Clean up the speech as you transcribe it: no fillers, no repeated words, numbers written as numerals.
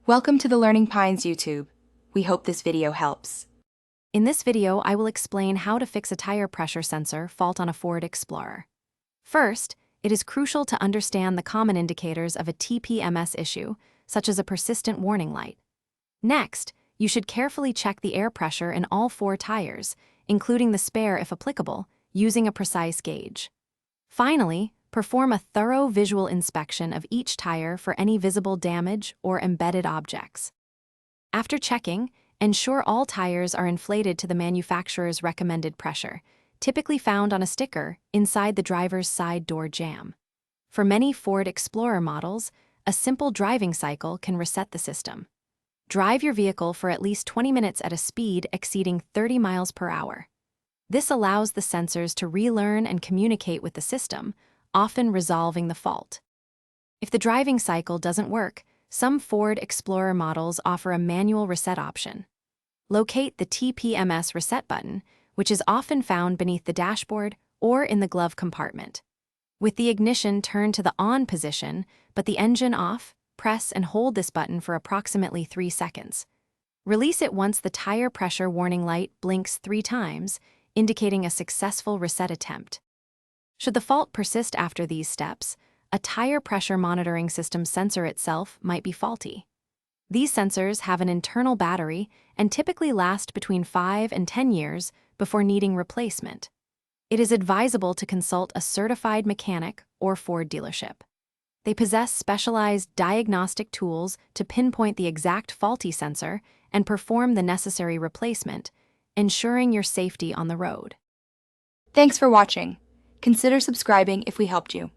Welcome to the Learning Pines YouTube. We hope this video helps. In this video, I will explain how to fix a tire pressure sensor fault on a Ford Explorer. First, it is crucial to understand the common indicators of a TPMS issue, such as a persistent warning light. Next, you should carefully check the air pressure in all 4 tires, including the spare if applicable, using a precise gauge. Finally, perform a thorough visual inspection of each tire for any visible damage or embedded objects. After checking, ensure all tires are inflated to the manufacturer's recommended pressure, typically found on a sticker inside the driver's side door jamb. For many Ford Explorer models, a simple driving cycle can reset the system. Drive your vehicle for at least 20 minutes at a speed exceeding 30 miles per hour. This allows the sensors to relearn and communicate with the system, often resolving the fault. If the driving cycle doesn't work, some Ford Explorer models offer a manual reset option. Locate the TPMS reset button, which is often found beneath the dashboard or in the glove compartment. With the ignition turned to the on position, but the engine off, press and hold this button for approximately 3 seconds. Release it once the tire pressure warning light blinks 3 times, indicating a successful reset attempt. Should the fault persist after these steps, a tire pressure monitoring system sensor itself might be faulty. These sensors have an internal battery and typically last between 5 and 10 years before needing replacement. It is advisable to consult a certified mechanic or Ford dealership. They possess specialized diagnostic tools to pinpoint the exact faulty sensor and perform the necessary replacement, ensuring your safety on the road. Thanks for watching. Consider subscribing if we helped you.